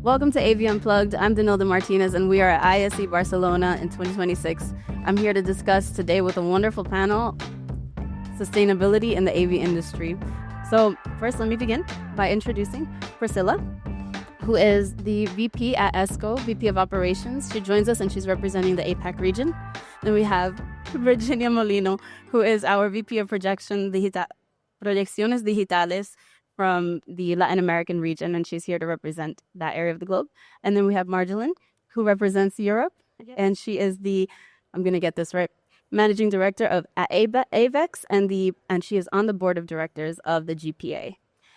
Welcome to AV Unplugged. I'm Danilda Martinez, and we are at ISE Barcelona in 2026. I'm here to discuss today with a wonderful panel, sustainability in the AV industry. So first, let me begin by introducing Priscilla, who is the VP at ESCO, VP of Operations. She joins us and she's representing the APAC region. Then we have Virginia Molina, who is our VP of Proyecciones Digitales from the Latin American region, and she's here to represent that area of the globe. And then we have Marjolein, who represents Europe, and she is the, I'm going to get this right, Managing Director of AVEX, and she is on the board of directors of the GPA.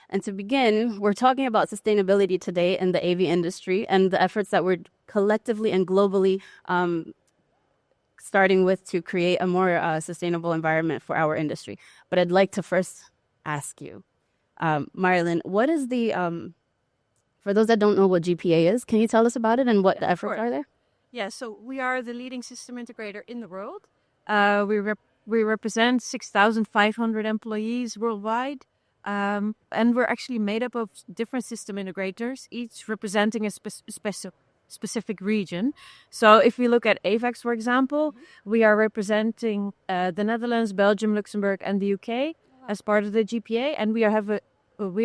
And to begin, we're talking about sustainability today in the AV industry and the efforts that we're collectively and globally starting with to create a more sustainable environment for our industry. But I'd like to first ask you, Marjolein, what is the, for those that don't know what GPA is, can you tell us about it and what the efforts are there? Yeah, so we are the leading system integrator in the world. We represent 6,500 employees worldwide. And we're actually made up of different system integrators, each representing a specific region. So if we look at AVEX, for example, we are representing the Netherlands, Belgium, Luxembourg, and the UK as part of the GPA, and we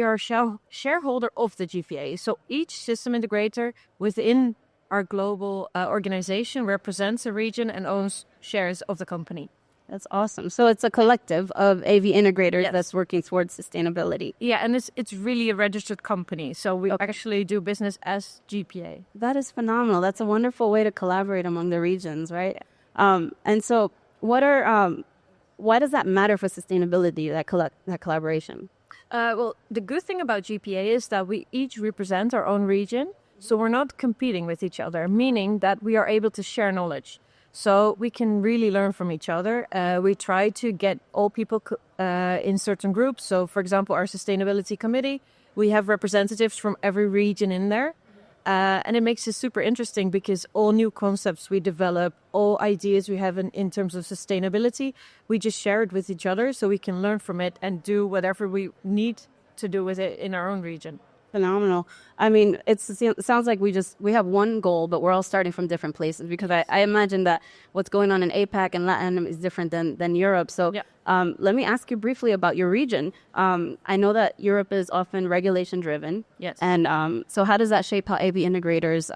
are a shareholder of the GPA. So each system integrator within our global organization represents a region and owns shares of the company. That's awesome. So it's a collective of AV integrators that's working towards sustainability. Yeah, and it's really a registered company. So we actually do business as GPA. That is phenomenal. That's a wonderful way to collaborate among the regions, right? And so why does that matter for sustainability, that collaboration? Well, the good thing about GPA is that we each represent our own region. So we're not competing with each other, meaning that we are able to share knowledge. So we can really learn from each other. We try to get all people in certain groups. So, for example, our sustainability committee, we have representatives from every region in there. And it makes it super interesting because all new concepts we develop, all ideas we have in terms of sustainability, we just share it with each other so we can learn from it and do whatever we need to do with it in our own region. Phenomenal. I mean, it sounds like we have one goal, but we're all starting from different places because I imagine that what's going on in APAC and Latin is different than Europe. So let me ask you briefly about your region. I know that Europe is often regulation driven. Yes. And so how does that shape how AV integrators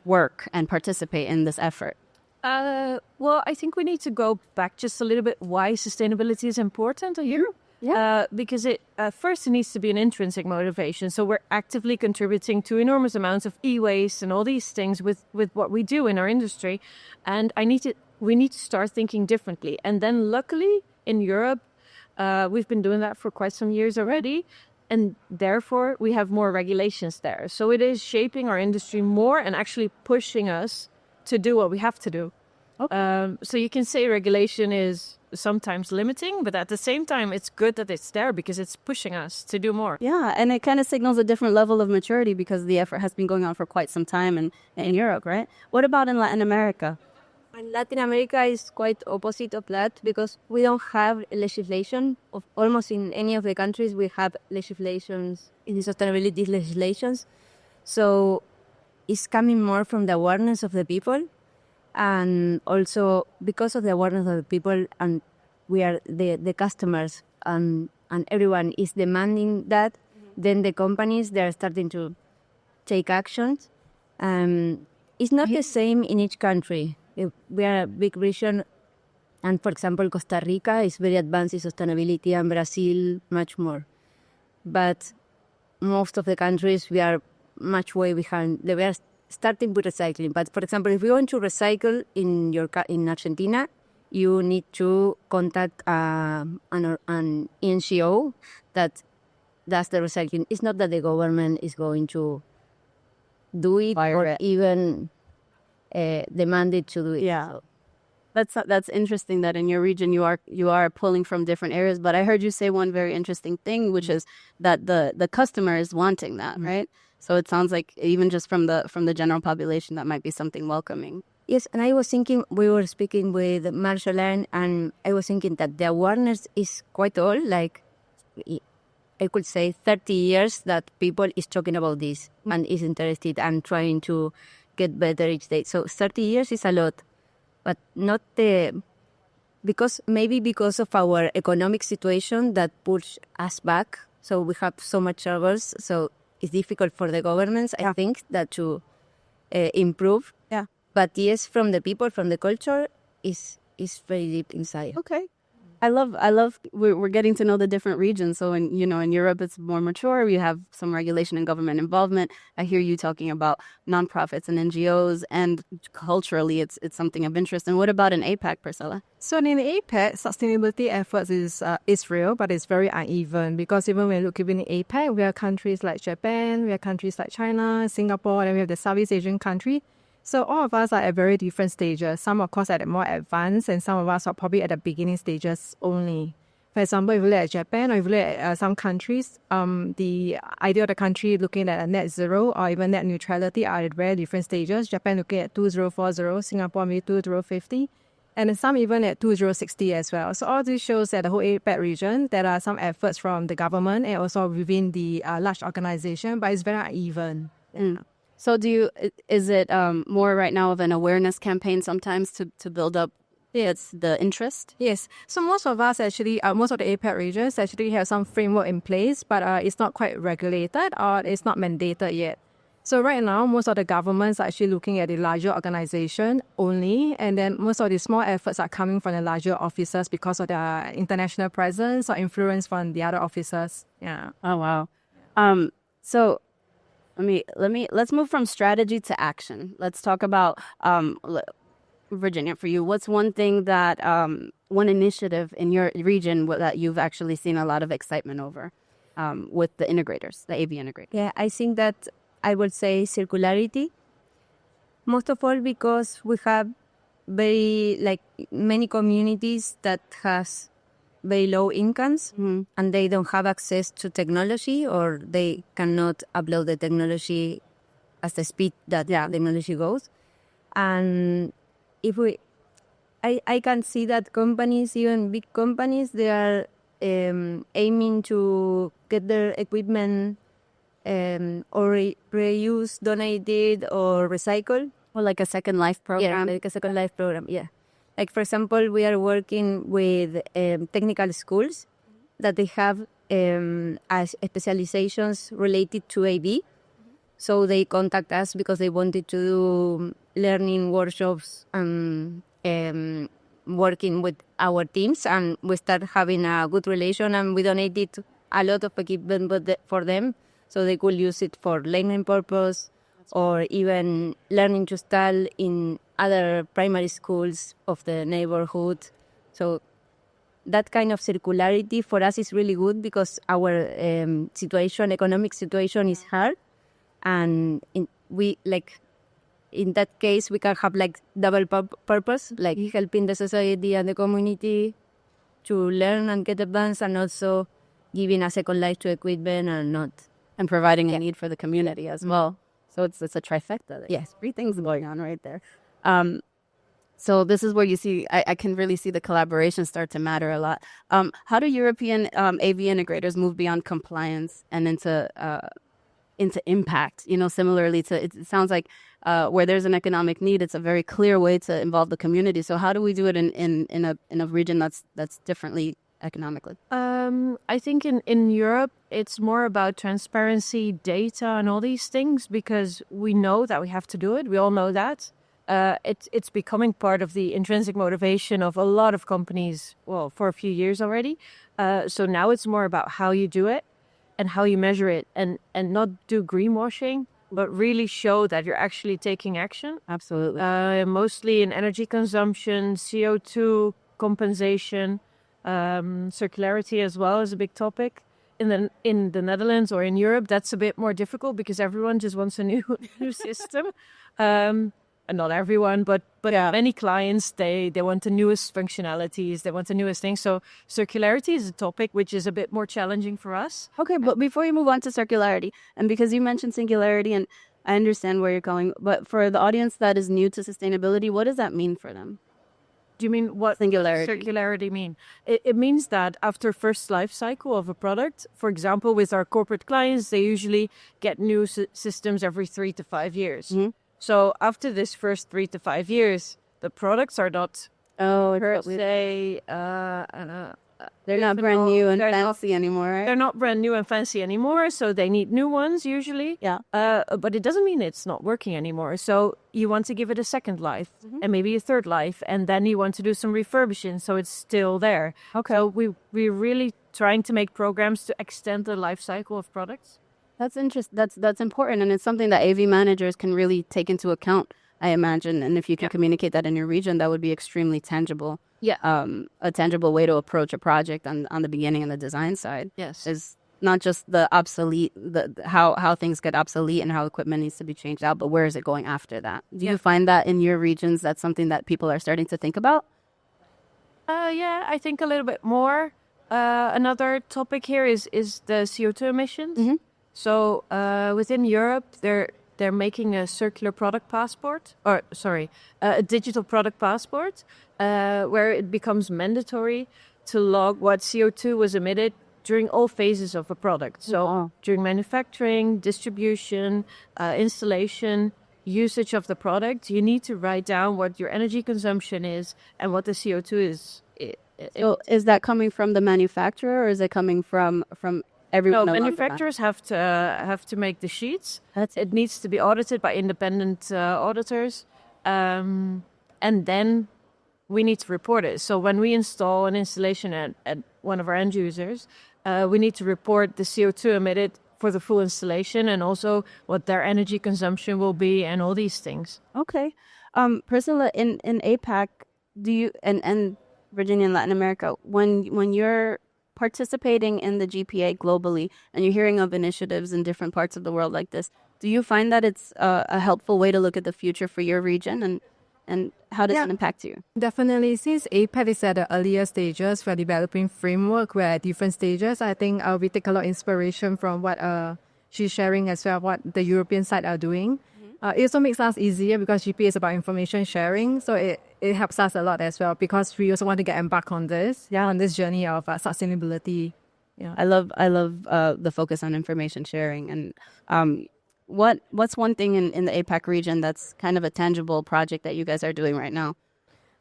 work and participate in this effort? Well, I think we need to go back just a little bit why sustainability is important to Europe. Yeah. Because first it needs to be an intrinsic motivation. So we're actively contributing to enormous amounts of e-waste and all these things with what we do in our industry. And we need to start thinking differently. And then luckily in Europe, we've been doing that for quite some years already. And therefore we have more regulations there. So it is shaping our industry more and actually pushing us to do what we have to do. Okay. So you can say regulation is sometimes limiting, but at the same time, it's good that it's there because it's pushing us to do more. Yeah, and it kind of signals a different level of maturity because the effort has been going on for quite some time in Europe, right? What about in Latin America? And Latin America is quite opposite of that because we don't have legislation. Of almost in any of the countries, we have legislations, in the sustainability legislations. So it's coming more from the awareness of the people. And also because of the awareness of the people, and we are the customers, and everyone is demanding that, then the companies, they are starting to take actions. It's not the same in each country. We are a big region, and for example, Costa Rica is very advanced in sustainability, and Brazil much more. But most of the countries, we are much way behind. We are starting with recycling. But for example, if you want to recycle in Argentina, you need to contact an NGO that does the recycling. It's not that the government is going to do it or even demand it to do it. Yeah. So. That's interesting that in your region you are pulling from different areas. But I heard you say one very interesting thing, which is that the customer is wanting that, right? So it sounds like even just from the general population, that might be something welcoming. Yes, and I was thinking, we were speaking with Marjolein, and I was thinking that the awareness is quite old. Like I could say 30 years that people is talking about this and is interested and trying to get better each day. So 30 years is a lot, but not because of our economic situation that push us back. So we have so much troubles. So it's difficult for the governments, I think, that to improve. Yeah. But yes, from the people, from the culture, is very deep inside. Okay. I love we're getting to know the different regions. So in Europe it's more mature. We have some regulation and government involvement. I hear you talking about nonprofits and NGOs, and culturally it's something of interest. And what about in APAC, Priscilla? So in APAC, sustainability efforts is real, but it's very uneven, because even when we look even in APAC, we have countries like Japan, we have countries like China, Singapore, and we have the Southeast Asian country. So all of us are at very different stages. Some, of course, at the more advanced, and some of us are probably at the beginning stages only. For example, if you look at Japan or if you look at some countries, the idea of the country looking at a net zero or even net neutrality are at very different stages. Japan looking at 2040, Singapore maybe 2050, and then some even at 2060 as well. So all this shows that the whole APAC region, there are some efforts from the government and also within the large organization, but it's very uneven. Mm. So is it more right now of an awareness campaign sometimes to build up the interest? Yes. So most of us actually, most of the APAC regions actually have some framework in place, but it's not quite regulated or it's not mandated yet. So right now, most of the governments are actually looking at the larger organization only, and then most of the small efforts are coming from the larger officers because of their international presence or influence from the other officers. Yeah. Oh, wow. So let's move from strategy to action. Let's talk about Virginia. For you, what's one thing that one initiative in your region that you've actually seen a lot of excitement over with the integrators, the AV integrators? Yeah, I think that I would say circularity. Most of all because we have many communities that has very low incomes, and they don't have access to technology, or they cannot upload the technology at the speed that technology goes. And I can see that companies, even big companies, they are aiming to get their equipment or reuse, donated, or recycled. Or like a Second Life program? Yeah, like a Second Life program, yeah. Like, for example, we are working with technical schools that they have as specializations related to AV. So they contact us because they wanted to do learning workshops and working with our teams. And we start having a good relation, and we donated a lot of equipment for them, so they could use it for learning purpose or even learning to install in other primary schools of the neighborhood. So that kind of circularity for us is really good because our economic situation is hard, and in that case we can have like double purpose, like helping the society and the community to learn and get advanced, and also giving a second life to equipment and providing a need for the community as well. So it's a trifecta. Yes. 3 things going on right there. So this is where you see, I can really see the collaboration start to matter a lot. How do European AV integrators move beyond compliance and into impact? Similarly to, it sounds like where there's an economic need, it's a very clear way to involve the community. So how do we do it in a region that's differently economically? I think in Europe, it's more about transparency, data, and all these things, because we know that we have to do it. We all know that. It's becoming part of the intrinsic motivation of a lot of companies, well, for a few years already. So now it's more about how you do it and how you measure it, and not do greenwashing, but really show that you're actually taking action. Absolutely. Mostly in energy consumption, CO2 compensation, circularity as well is a big topic. In the Netherlands or in Europe, that's a bit more difficult because everyone just wants a new system. And not everyone, but many clients, they want the newest functionalities, they want the newest things. So circularity is a topic which is a bit more challenging for us. Okay, but before you move on to circularity, and because you mentioned singularity, and I understand where you're going, but for the audience that is new to sustainability, what does that mean for them? Do you mean what Singularity. circularity mean? It means that after first life cycle of a product, for example, with our corporate clients, they usually get new systems every 3 to 5 years. Mm-hmm. So after this first 3 to 5 years, the products are not per se. They're not brand new and they're fancy anymore, right? They're not brand new and fancy anymore, so they need new ones usually. Yeah. But it doesn't mean it's not working anymore. So you want to give it a second life and maybe a third life, and then you want to do some refurbishing so it's still there. Okay. So we're really trying to make programs to extend the life cycle of products. That's interesting. That's important, and it's something that AV managers can really take into account, I imagine. And if you can communicate that in your region, that would be extremely tangible. Yeah. A tangible way to approach a project on the beginning and the design side. Yes. Is not just the obsolete, how things get obsolete and how equipment needs to be changed out, but where is it going after that? Do you find that in your regions that's something that people are starting to think about? Yeah, I think a little bit more. Another topic here is the CO2 emissions. Mm-hmm. So within Europe, they're making a circular product passport, a digital product passport, where it becomes mandatory to log what CO2 was emitted during all phases of a product. So during manufacturing, distribution, installation, usage of the product, you need to write down what your energy consumption is and what the CO2 is. So is that coming from the manufacturer, or is it coming from everyone? No, manufacturers have to make the sheets. It needs to be audited by independent auditors, and then we need to report it. So when we install an installation at one of our end users, we need to report the CO2 emitted for the full installation and also what their energy consumption will be and all these things. Okay. Priscilla, in APAC, do you and Virginia and Latin America, when you're participating in the GPA globally and you're hearing of initiatives in different parts of the world like this, do you find that it's a helpful way to look at the future for your region, and how does it impact you? Definitely. Since APAC is at the earlier stages, we're developing framework. We're at different stages. I think we take a lot of inspiration from what she's sharing as well, what the European side are doing. It also makes us easier because GPA is about information sharing. So it helps us a lot as well because we also want to get embarked on this journey of sustainability. Yeah. I love the focus on information sharing. And what's one thing in the APAC region that's kind of a tangible project that you guys are doing right now?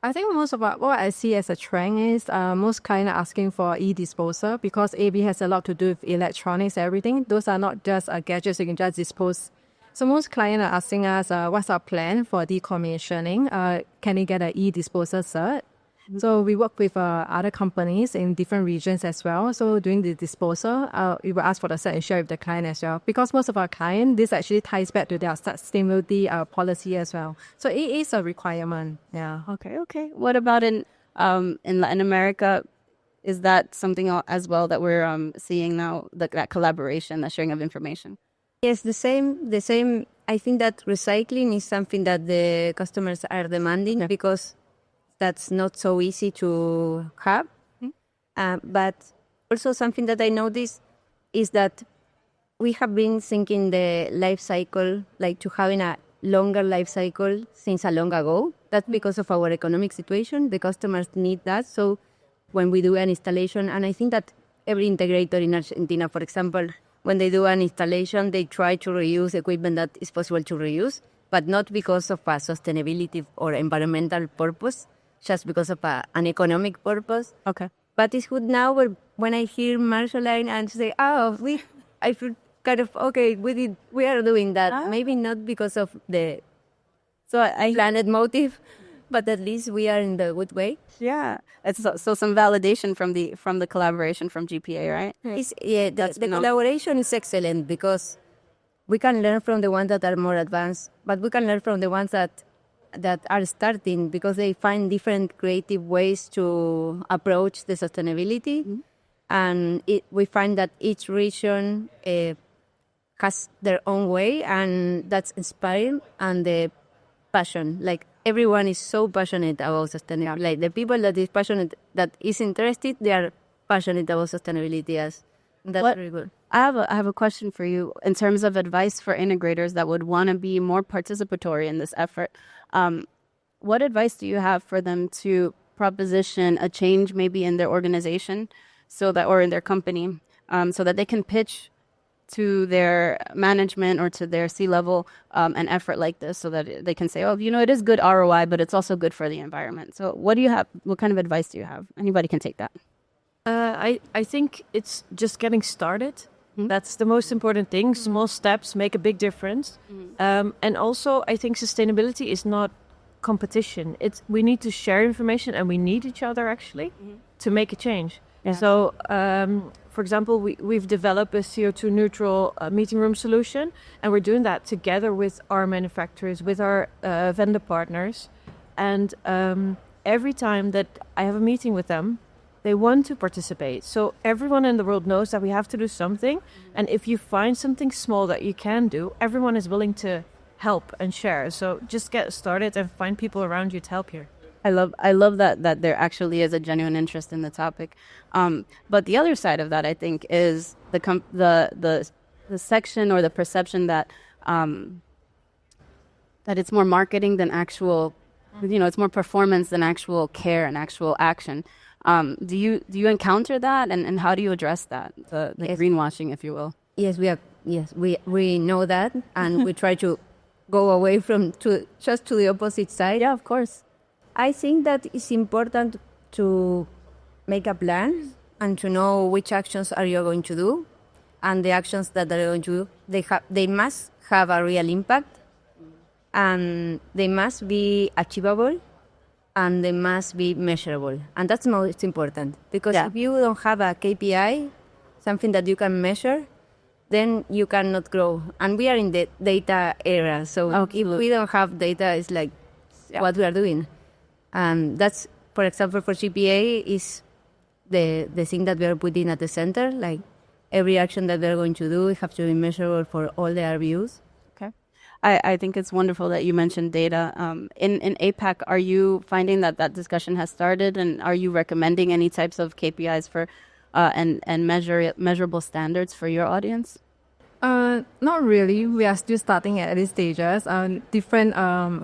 I think most of what I see as a trend is most clients are asking for e-disposal because AV has a lot to do with electronics, everything. Those are not just gadgets you can just dispose. So most clients are asking us, what's our plan for decommissioning? Can we get an e-disposal cert? Mm-hmm. So we work with other companies in different regions as well. So during the disposal, we will ask for the cert and share with the client as well. Because most of our clients, this actually ties back to their sustainability policy as well. So it is a requirement. Yeah. Okay. What about in Latin America? Is that something as well that we're seeing now, that collaboration, that sharing of information? Yes, the same. I think that recycling is something that the customers are demanding because that's not so easy to have. But also something that I noticed is that we have been thinking the life cycle, like to having a longer life cycle since a long ago. That's because of our economic situation. The customers need that. So when we do an installation, and I think that every integrator in Argentina, for example, when they do an installation, they try to reuse equipment that is possible to reuse, but not because of a sustainability or environmental purpose, just because of an economic purpose. Okay. But it's good now when I hear Marjolein and say, I feel kind of, okay, we are doing that. Maybe not because of the planet motive, but at least we are in the good way. Yeah. It's so some validation from the collaboration from GPA, right? The collaboration is excellent because we can learn from the ones that are more advanced, but we can learn from the ones that are starting because they find different creative ways to approach the sustainability. Mm-hmm. And we find that each region has their own way, and that's inspiring, and the passion. Like, everyone is so passionate about sustainability. Like, the people that is passionate, that is interested, they are passionate about sustainability. That's very good. I have a question for you in terms of advice for integrators that would want to be more participatory in this effort. What advice do you have for them to proposition a change maybe in their organization or in their company, so that they can pitch to their management or to their C-level an effort like this, so that they can say, oh, it is good ROI, but it's also good for the environment. So what do you have? What kind of advice do you have? Anybody can take that. I think it's just getting started. That's the most important thing. Small steps make a big difference. And also, I think sustainability is not competition. We need to share information, and we need each other actually to make a change. Yeah. So, for example, we've developed a CO2 neutral meeting room solution, and we're doing that together with our manufacturers, with our vendor partners. And every time that I have a meeting with them, they want to participate. So everyone in the world knows that we have to do something. And if you find something small that you can do, everyone is willing to help and share. So just get started and find people around you to help you. I love that there actually is a genuine interest in the topic. But the other side of that, I think, is the section or the perception that it's more marketing than actual, it's more performance than actual care and actual action. Do you encounter that, and how do you address that, the Yes. greenwashing, if you will? Yes, we know that, and we try to go away to the opposite side. Yeah, of course. I think that it's important to make a plan and to know which actions are you going to do, and the actions that are going to do, they must have a real impact, and they must be achievable, and they must be measurable. And that's most important, because if you don't have a KPI, something that you can measure, then you cannot grow. And we are in the data era, so Absolutely. if we don't have data, it's like what we are doing. And that's, for example, for CPA is the thing that we are putting at the center. Like every action that we're going to do, it has to be measurable for all the RVUs. Okay. I think it's wonderful that you mentioned data. In APAC, are you finding that discussion has started, and are you recommending any types of KPIs for and measurable standards for your audience? Not really. We are still starting at these stages. Different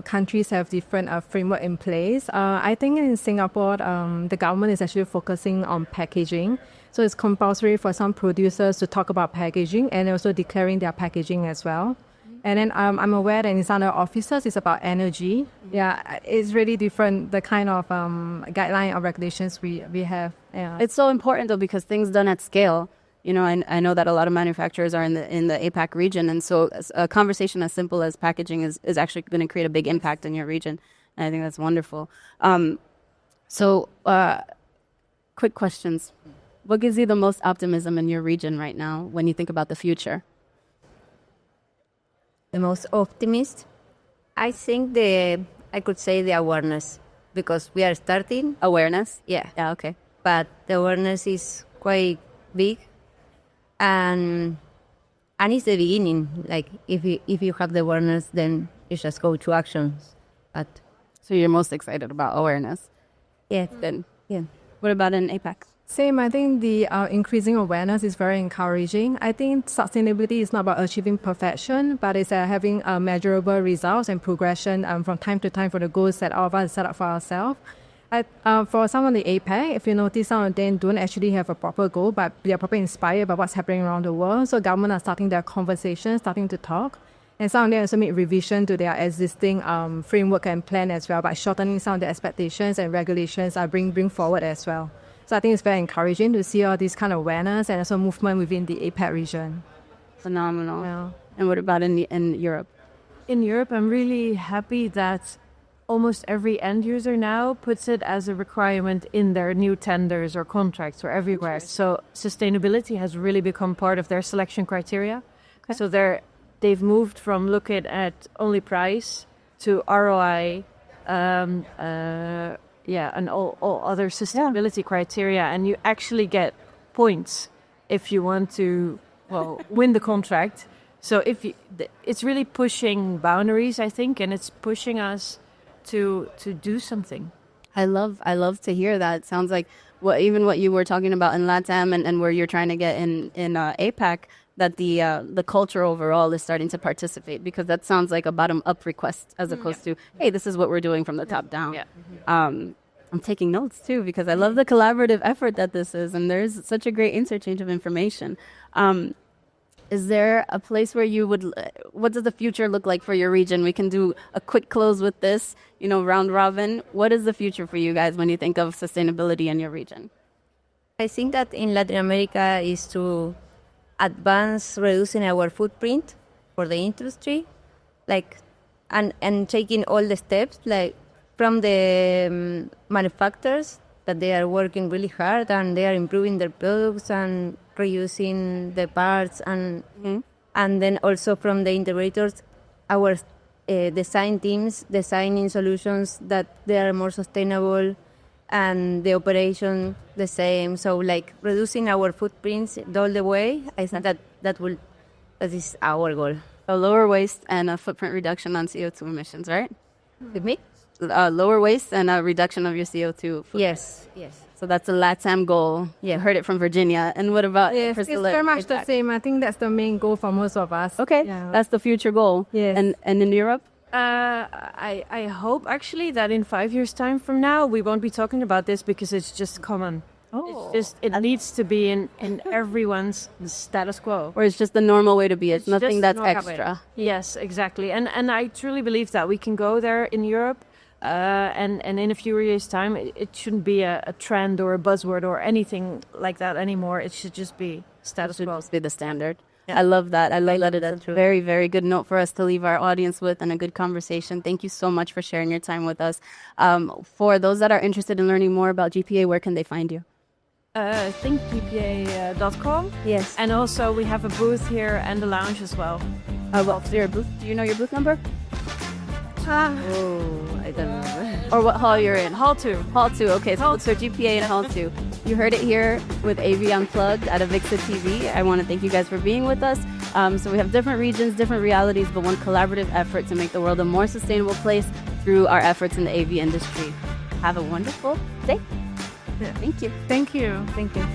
countries have different framework in place. I think in Singapore, the government is actually focusing on packaging. So it's compulsory for some producers to talk about packaging and also declaring their packaging as well. And then I'm aware that in some other offices, it's about energy. Yeah, it's really different, the kind of guideline or regulations we have. Yeah. It's so important, though, because things done at scale. I know that a lot of manufacturers are in the APAC region, and so a conversation as simple as packaging is actually going to create a big impact in your region, and I think that's wonderful. Quick questions. What gives you the most optimism in your region right now when you think about the future? The most optimist, I think I could say the awareness, because we are starting. Awareness? Yeah, Okay. but the awareness is quite big, and it's the beginning. Like if you have the awareness, then you just go to actions. But So you're most excited about awareness. yeah, Good. yeah. What about in APAC? Same, I think the increasing awareness is very encouraging. I think sustainability is not about achieving perfection, but it's having measurable results and progression from time to time for the goals that all of us set up for ourselves. For some of the APAC, if you notice, some of them don't actually have a proper goal, but they are probably inspired by what's happening around the world. So government are starting their conversations, starting to talk. And some of them also make revision to their existing framework and plan as well, by shortening some of the expectations and regulations are bring forward as well. So I think it's very encouraging to see all this kind of awareness and also movement within the APAC region. Phenomenal. Yeah. And what about in Europe? In Europe, I'm really happy that almost every end user now puts it as a requirement in their new tenders or contracts or everywhere. So sustainability has really become part of their selection criteria. Okay. So they've moved from looking at only price to ROI, and all other sustainability criteria. And you actually get points if you want to, win the contract. So it's really pushing boundaries, I think, and it's pushing us to do something. I love to hear that. It sounds like what you were talking about in LATAM and where you're trying to get in APAC, that the culture overall is starting to participate, because that sounds like a bottom-up request as opposed to, hey, this is what we're doing from the top down. Yeah. I'm taking notes too because I love the collaborative effort that this is, and there's such a great interchange of information. Is there a place where you would, what does the future look like for your region? We can do a quick close with this, round robin. What is the future for you guys when you think of sustainability in your region? I think that in Latin America is to advance reducing our footprint for the industry, and taking all the steps, from the manufacturers that they are working really hard and they are improving their products and reusing the parts, and then also from the integrators, our design teams designing solutions that they are more sustainable and the operation the same. So reducing our footprints all the way, I think that is our goal. So lower waste and a footprint reduction on CO2 emissions, right? With me? Lower waste and a reduction of your CO2 footprint. Yes. So that's a LATAM goal. Yeah. Heard it from Virginia. And what about Yes, Priscilla? it's very much the same. I think that's the main goal for most of us. Okay, Yeah. that's the future goal. Yes. And in Europe? I hope actually that in 5 years' time from now we won't be talking about this because it's just common. It needs to be in everyone's status quo. Or it's just the normal way to be. It's nothing just that's normal extra. Yes, exactly. And I truly believe that we can go there in Europe. And in a few years' time, it shouldn't be a trend or a buzzword or anything like that anymore. It should just be status quo. Just be the standard. Yeah. I love that. I love that it's a very, very good note for us to leave our audience with and a good conversation. Thank you so much for sharing your time with us. For those that are interested in learning more about GPA, where can they find you? thinkgpa.com. Yes. And also we have a booth here and a lounge as well. What's your booth? Do you know your booth number? I don't know. Or what hall you're in? Hall 2. Hall 2. Okay, so look for GPA in Hall 2. You heard it here with AV Unplugged at AVEX TV. I want to thank you guys for being with us. So we have different regions, different realities, but one collaborative effort to make the world a more sustainable place through our efforts in the AV industry. Have a wonderful day. Yeah. Thank you. Thank you. Thank you.